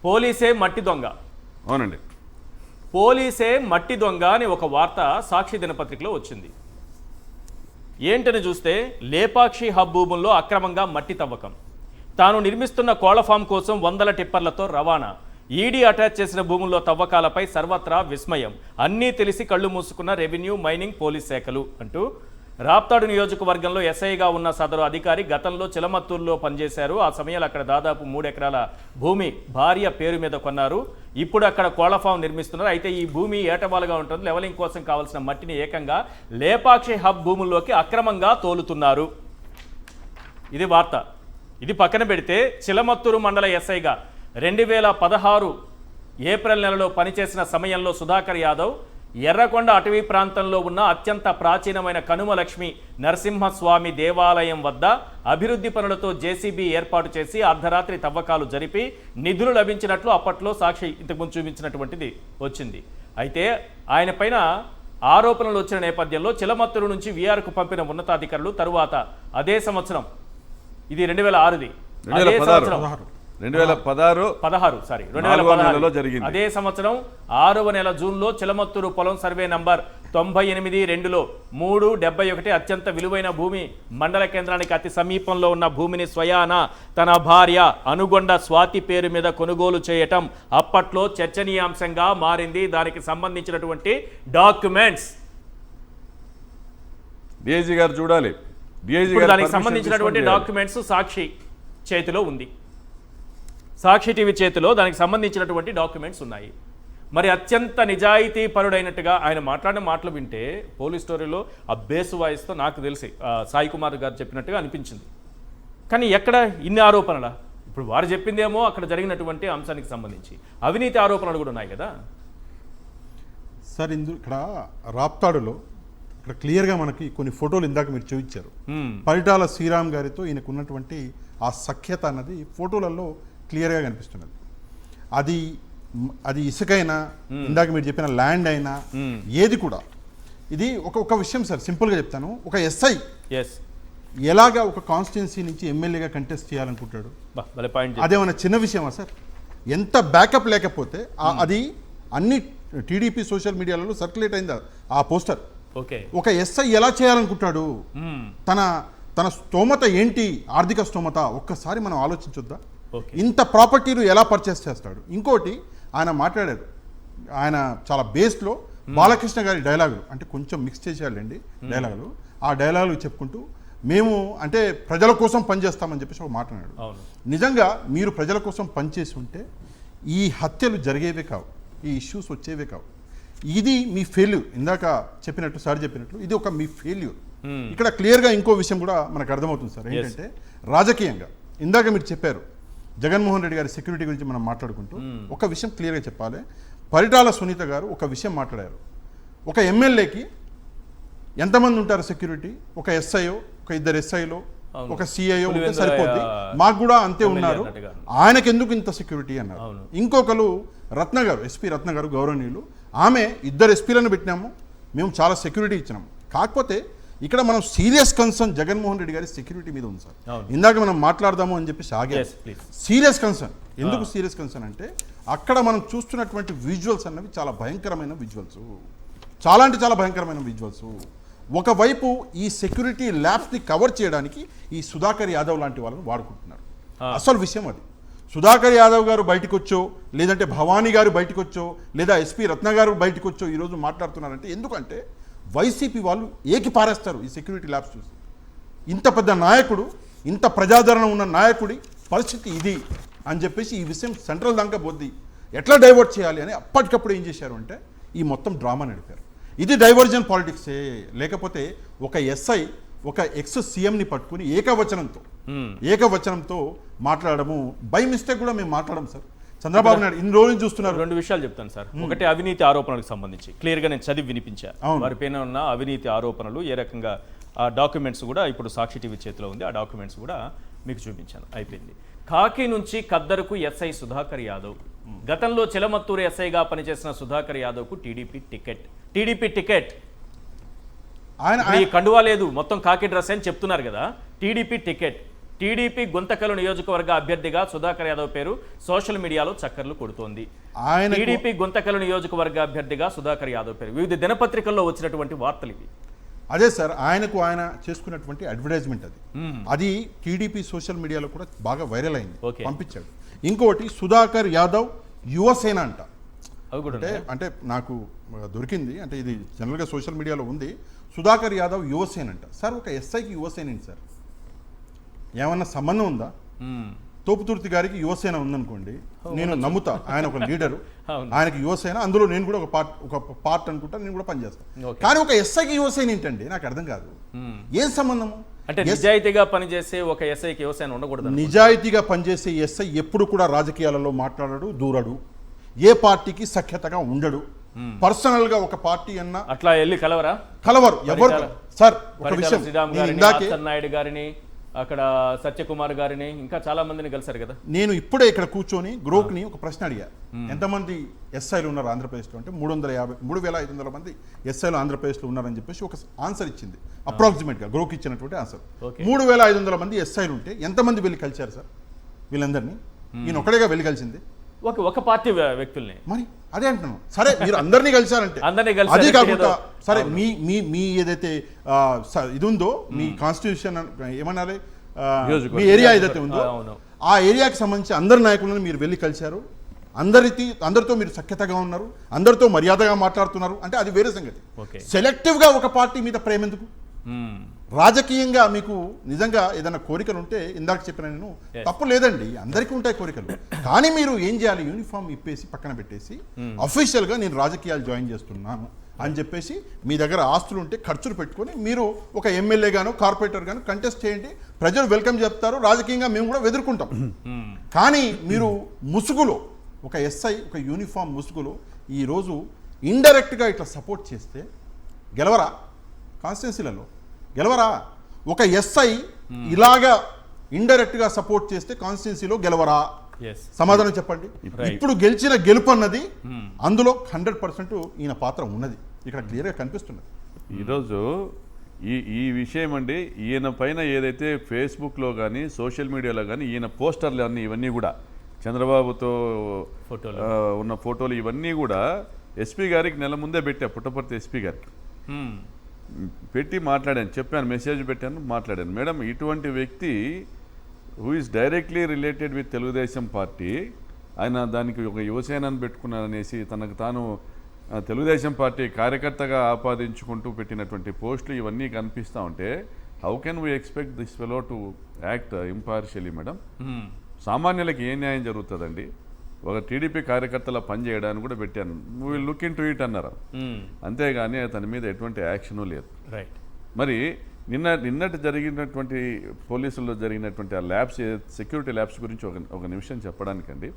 పోలీసే మట్టి దొంగ. అవునండి, పోలీసే మట్టి దొంగ అని ఒక వార్త సాక్షి దినపత్రికలో వచ్చింది. ఏంటని చూస్తే లేపాక్షి హబ్ భూముల్లో అక్రమంగా మట్టి తవ్వకం, తాను నిర్మిస్తున్న కోళ్ల ఫామ్ కోసం 100 టిప్పర్లతో రవాణా, ఈడీ అటాచ్ చేసిన భూముల్లో తవ్వకాలపై సర్వత్రా విస్మయం, అన్నీ తెలిసి కళ్ళు మూసుకున్న రెవెన్యూ మైనింగ్ పోలీస్ శాఖలు అంటూ రాప్తాడు నియోజకవర్గంలో ఎస్ఐగా ఉన్న సదరు అధికారి గతంలో చిలమత్తూరులో పనిచేశారు. ఆ సమయంలో అక్కడ దాదాపు 3 ఎకరాల భూమి భార్య పేరు మీద కొన్నారు. ఇప్పుడు అక్కడ కోళ్ల ఫామ్ నిర్మిస్తున్నారు. అయితే ఈ భూమి ఏటవాలుగా ఉంటుంది. లెవలింగ్ కోసం కావాల్సిన మట్టిని ఏకంగా లేపాక్షి హబ్ భూముల్లోకి అక్రమంగా తోలుతున్నారు. ఇది వార్త. ఇది పక్కన పెడితే చిలమత్తూరు మండల ఎస్ఐగా 2016 ఏప్రిల్ నెలలో పనిచేసిన సమయంలో సుధాకర్ యాదవ్ ఎర్రకొండ అటవీ ప్రాంతంలో ఉన్న అత్యంత ప్రాచీనమైన కనుమలక్ష్మి నరసింహస్వామి దేవాలయం వద్ద అభివృద్ధి పనులతో జేసీబీ ఏర్పాటు చేసి అర్ధరాత్రి తవ్వకాలు జరిపి నిధులు లభించినట్లు అప్పట్లో సాక్షి ఇంతకుముందు చూపించినటువంటిది వచ్చింది. అయితే ఆయన పైన ఆరోపణలు వచ్చిన నేపథ్యంలో చిలమత్తూరు నుంచి వీఆర్కు పంపిన ఉన్నతాధికారులు తరువాత అదే సంవత్సరం, ఇది 2006ది, అదే సంవత్సరం 2016 జరిగింది. అదే సంవత్సరం 6వ నెల జూన్లో చిలమత్తూరు పొలం సర్వే నంబర్ 98-2లో 371 అత్యంత విలువైన భూమి మండల కేంద్రానికి అతి సమీపంలో ఉన్న భూమిని స్వయాన తన భార్య అనుగొండ స్వాతి పేరు మీద కొనుగోలు చేయటం అప్పట్లో చర్చనీయాంశంగా మారింది. దానికి సంబంధించినటువంటి డాక్యుమెంట్స్ డిఐజీ గారు చూడాలి. దానికి సంబంధించినటువంటి డాక్యుమెంట్స్ సాక్షి చేతిలో ఉంది. సాక్షి టీవీ చేతిలో దానికి సంబంధించినటువంటి డాక్యుమెంట్స్ ఉన్నాయి. మరి అత్యంత నిజాయితీ పరుడైనట్టుగా ఆయన మాట్లాడిన మాటలు వింటే పోలీస్ స్టోరీలో ఆ బేసు వాయిస్తో నాకు తెలిసి సాయి కుమార్ గారు చెప్పినట్టుగా అనిపించింది. కానీ ఎక్కడ ఇన్ని ఆరోపణల? ఇప్పుడు వారు చెప్పిందేమో అక్కడ జరిగినటువంటి అంశానికి సంబంధించి అవినీతి ఆరోపణలు కూడా ఉన్నాయి కదా సార్. ఇక్కడ రాప్తాడులో ఇక్కడ క్లియర్గా మనకి కొన్ని ఫోటోలు ఇందాక మీరు చూపించారు. పరిటాల శ్రీరామ్ గారితో ఈయనకు ఉన్నటువంటి ఆ సఖ్యత అన్నది ఫోటోలలో క్లియర్గా కనిపిస్తున్నది. అది ఇసుకైనా, ఇందాక మీరు చెప్పిన ల్యాండ్ అయినా, ఏది కూడా ఇది ఒక విషయం సార్. సింపుల్గా చెప్తాను. ఒక ఎస్ఐ ఎలాగా ఒక కాన్స్టిట్యున్సీ నుంచి ఎమ్మెల్యేగా కంటెస్ట్ చేయాలనుకుంటాడు? అదేమన్నా చిన్న విషయమా సార్? ఎంత బ్యాకప్ లేకపోతే అది అన్ని టీడీపీ సోషల్ మీడియాలలో సర్క్యులేట్ అయింది ఆ పోస్టర్. ఒక ఎస్ఐ ఎలా చేయాలనుకుంటాడు? తన స్తోమత ఏంటి, ఆర్థిక స్తోమత ఒక్కసారి మనం ఆలోచించొద్దా? ఇంత ప్రాపర్టీలు ఎలా పర్చేస్ చేస్తాడు? ఇంకోటి ఆయన మాట్లాడారు, ఆయన చాలా బేస్లో బాలకృష్ణ గారి డైలాగులు, అంటే కొంచెం మిక్స్ చేసేయాలండి డైలాగులు. ఆ డైలాగులు చెప్పుకుంటూ మేము అంటే ప్రజల కోసం పనిచేస్తామని చెప్పేసి ఒక మాట్లాడాడు. నిజంగా మీరు ప్రజల కోసం పనిచేసి ఉంటే ఈ హత్యలు జరిగేవే కావు, ఈ ఇష్యూస్ వచ్చేవే కావు. ఇది మీ ఫెయిల్యూర్. ఇందాక చెప్పినట్టు సార్ చెప్పినట్లు ఇది ఒక మీ ఫెయిల్యూర్. ఇక్కడ క్లియర్గా ఇంకో విషయం కూడా మనకు అర్థమవుతుంది సార్. ఏంటంటే రాజకీయంగా ఇందాక మీరు చెప్పారు జగన్మోహన్ రెడ్డి గారి సెక్యూరిటీ గురించి మనం మాట్లాడుకుంటూ ఒక విషయం క్లియర్గా చెప్పాలి. పరిటాల సునీత గారు ఒక విషయం మాట్లాడారు. ఒక ఎమ్మెల్యేకి ఎంతమంది ఉంటారు సెక్యూరిటీ? ఒక ఎస్ఐఓ, ఒక 2 ఎస్ఐలో, ఒక సిఐఓ ఉంటే సరిపోద్ది. మాకు కూడా అంతే ఉన్నారు, ఆయనకు ఎందుకు ఇంత సెక్యూరిటీ అన్నారు. ఇంకొకరు రత్న గారు, ఎస్పీ రత్న గారు గౌరవనీయులు, ఆమె 2 ఎస్పీలను పెట్టినాము, మేము చాలా సెక్యూరిటీ ఇచ్చినాము. కాకపోతే ఇక్కడ మనం సీరియస్ కన్సర్న్ జగన్మోహన్ రెడ్డి గారి సెక్యూరిటీ మీద ఉంది సార్. ఇందాక మనం మాట్లాడదాము అని చెప్పేసి ఆగే సీరియస్ కన్సర్న్. ఎందుకు సీరియస్ కన్సర్న్ అంటే అక్కడ మనం చూస్తున్నటువంటి విజువల్స్ అన్నవి చాలా భయంకరమైన విజువల్స్, చాలా అంటే చాలా భయంకరమైన విజువల్స్. ఒకవైపు ఈ సెక్యూరిటీ ల్యాబ్స్ని కవర్ చేయడానికి ఈ సుధాకర్ యాదవ్ లాంటి వాళ్ళని వాడుకుంటున్నారు. అసలు విషయం అది. సుధాకర్ యాదవ్ గారు బయటకు వచ్చో, లేదంటే భవానీ గారు బయటకు వచ్చో, లేదా ఎస్పీ రత్న గారు బయటకు వచ్చో ఈరోజు మాట్లాడుతున్నారంటే ఎందుకంటే వైసీపీ వాళ్ళు ఏకి పారేస్తారు ఈ సెక్యూరిటీ ల్యాబ్స్ చూసి. ఇంత పెద్ద నాయకుడు, ఇంత ప్రజాదరణ ఉన్న నాయకుడి పరిస్థితి ఇది అని చెప్పేసి ఈ విషయం సెంట్రల్ దాకా బొద్ది ఎట్లా డైవర్ట్ చేయాలి అని అప్పటికప్పుడు ఏం చేశారు అంటే ఈ మొత్తం డ్రామా నడిపారు. ఇది డైవర్జన్ పాలిటిక్సే. లేకపోతే ఒక ఎస్ఐ ఒక ఎక్స్ సీఎంని పట్టుకుని ఏకవచనంతో మాట్లాడము బై మిస్టేక్ కూడా మేము మాట్లాడము సార్. చంద్రబాబు నాయుడు ఇన్ని రోజులు చూస్తున్నారు. 2 విషయాలు చెప్తాను సార్. ఒకటి అవినీతి ఆరోపణలకు సంబంధించి క్లియర్గా నేను చదివి వినిపించాను. వారి పైన ఉన్న అవినీతి ఆరోపణలు ఏ రకంగా ఆ డాక్యుమెంట్స్ కూడా ఇప్పుడు సాక్షి టీవీ చేతిలో ఉంది. ఆ డాక్యుమెంట్స్ కూడా మీకు చూపించాను. అయిపోయింది. కాకి నుంచి ఖద్దరుకు ఎస్ఐ సుధాకర్ యాదవ్. గతంలో చిలమత్తూరు ఎస్ఐగా పనిచేసిన సుధాకర్ యాదవ్కు టీడీపీ టికెట్ ఆయన కండువా లేదు, మొత్తం కాకి డ్రెస్ అని చెప్తున్నారు కదా. టీడీపీ టికెట్ టీడీపీ గుంతకల్ నియోజకవర్గ అభ్యర్థిగా సుధాకర్ యాదవ్ పేరు సోషల్ మీడియాలో చక్కర్లు కొడుతోంది. ఆయన టీడీపీ గుంతకల్ నియోజకవర్గ అభ్యర్థిగా సుధాకర్ యాదవ్ పేరు వివిధ దినపత్రికల్లో వచ్చినటువంటి వార్తలు ఇవి. అదే సార్, ఆయన చేసుకున్నటువంటి అడ్వర్టైజ్మెంట్ అది టీడీపీ సోషల్ మీడియాలో కూడా బాగా వైరల్ అయింది, ఓకే. పంపించాడు. ఇంకోటి సుధాకర్ యాదవ్ యువసేన అంట. అవి కూడా అంటే నాకు దొరికింది, అంటే ఇది జనరల్గా సోషల్ మీడియాలో ఉంది. సుధాకర్ యాదవ్ యువసేన అంట. సార్ ఒక ఎస్ఐకి యువసేన ఏంటి సార్? ఏమన్నా సంబంధం ఉందా? తోపుతుర్తి గారికి యువసేన ఉందనుకోండి, నేను నమ్ముతా, ఆయన ఒక లీడరు, ఆయనకి యువసేన, అందులో నేను కూడా ఒక పార్ట్ అనుకుంటా, నేను కూడా పనిచేస్తాను. కానీ ఒక ఎస్ఐకి యువసేన ఏంటండి? నాకు అర్థం కాదు. ఏం సంబంధము? అంటే నిజాయితీగా పనిచేసే ఒక ఎస్ఐకి యువసేన ఉండకూడదు. నిజాయితీగా పనిచేసే ఎస్ఐ ఎప్పుడు కూడా రాజకీయాలలో మాట్లాడడు, దూరడు, ఏ పార్టీకి సఖ్యతగా ఉండడు. పర్సనల్ గా ఒక పార్టీ అన్న అట్లా వెళ్ళి కలవరు ఎవరు. సార్ ఒక విషయం, శ్రీరామ్ గారిని, ఇందాకే నాయుడు గారిని, అక్కడ సత్యకుమార్ గారిని, ఇంకా చాలా మందిని కలిసారు కదా. నేను ఇప్పుడే ఇక్కడ కూర్చొని గ్రోక్ని ఒక ప్రశ్న అడిగా, ఎంతమంది ఎస్ఐలు ఉన్నారు ఆంధ్రప్రదేశ్లో అంటే 3,500 మంది ఎస్ఐలు ఆంధ్రప్రదేశ్లో ఉన్నారని చెప్పేసి ఒక ఆన్సర్ ఇచ్చింది, అప్రాక్సిమేట్గా గ్రోక్ ఇచ్చినటువంటి ఆన్సర్. 3,500 మంది ఎస్ఐలు ఉంటే ఎంతమంది వెళ్ళి కలిశారు సార్ వీళ్ళందరినీ? ఈయన ఒకడేగా వెళ్ళి కలిసింది, ఒక పార్టీ వ్యక్తుల్ని. మరి అదే అంటున్నాను. సరే మీరు అందరినీ కలిశారంటే అది కాకుండా సరే మీ ఏదైతే ఇది ఉందో, మీ కాన్స్టిట్యూషన్ ఏమనాలి, మీ ఏరియా ఏదైతే ఉందో ఆ ఏరియాకి సంబంధించి అందరి నాయకులను మీరు వెళ్ళి కలిశారు, అందరితో మీరు సఖ్యతగా ఉన్నారు, అందరితో మర్యాదగా మాట్లాడుతున్నారు అంటే అది వేరే సంగతి. సెలెక్టివ్ గా ఒక పార్టీ మీద ప్రేమ ఎందుకు? రాజకీయంగా మీకు నిజంగా ఏదైనా కోరికలు ఉంటే, ఇందాక చెప్పిన నేను, తప్పు లేదండి, అందరికీ ఉంటాయి కోరికలు. కానీ మీరు ఏం చేయాలి, యూనిఫామ్ ఇప్పేసి పక్కన పెట్టేసి అఫీషియల్ గా నేను రాజకీయాలు జాయిన్ చేస్తున్నాను అని చెప్పేసి మీ దగ్గర ఆస్తులు ఉంటే ఖర్చులు పెట్టుకొని మీరు ఒక ఎమ్మెల్యే గాను కార్పొరేటర్ గాను కంటెస్ట్ చేయండి, ప్రజలు వెల్కమ్ చెప్తారు, రాజకీయంగా మేము కూడా ఎదుర్కొంటాం. కానీ మీరు ముసుగులో ఒక ఎస్ఐ ఒక యూనిఫామ్ ముసుగులో ఈరోజు ఇండైరెక్ట్గా ఇట్లా సపోర్ట్ చేస్తే గెలవరా? కాన్స్టిట్యున్సీలలో గెలవరా? ఒక ఎస్ఐ ఇలాగా ఇండైరెక్ట్ గా సపోర్ట్ చేస్తే కాన్స్టిట్యున్సీలో గెలవరా? సమాధానం చెప్పండి. ఇప్పుడు గెలిచిన గెలుపు అన్నది అందులో 100% ఈయన పాత్ర ఉన్నది, ఇక్కడ క్లియర్ గా కనిపిస్తున్నది. ఈరోజు ఈ విషయం అండి, ఈయన పైన ఏదైతే ఫేస్బుక్లో కానీ సోషల్ మీడియాలో కానీ ఈయన పోస్టర్లు అన్నీ ఇవన్నీ కూడా చంద్రబాబుతో ఉన్న ఫోటోలు ఇవన్నీ కూడా ఎస్పీ గారికి నెల ముందే పెట్టా, పుట్టపర్తి ఎస్పీ గారికి పెట్టి మాట్లాడాను, చెప్పాను, మెసేజ్ పెట్టాను, మాట్లాడాను. మేడం, ఇటువంటి వ్యక్తి who is directly related with Telugu Desam party, ఆయన దానికి ఒక యువసేనని పెట్టుకున్నారనేసి తనకు తాను తెలుగుదేశం పార్టీ కార్యకర్తగా ఆపాదించుకుంటూ పెట్టినటువంటి పోస్టులు ఇవన్నీ కనిపిస్తూ ఉంటే how can we expect this fellow to act impartially? Madam, సామాన్యులకి ఏ న్యాయం జరుగుతుందండి? ఒక టీడీపీ కార్యకర్తల పని చేయడానికి కూడా పెట్టాను, will look in to it అన్నారు, అంతేగాని అతని మీద ఎటువంటి యాక్షను లేదు. మరి నిన్నటి జరిగినటువంటి పోలీసుల్లో జరిగినటువంటి ఆ ల్యాబ్స్, సెక్యూరిటీ ల్యాబ్స్ గురించి ఒక నిమిషం చెప్పడానికండి.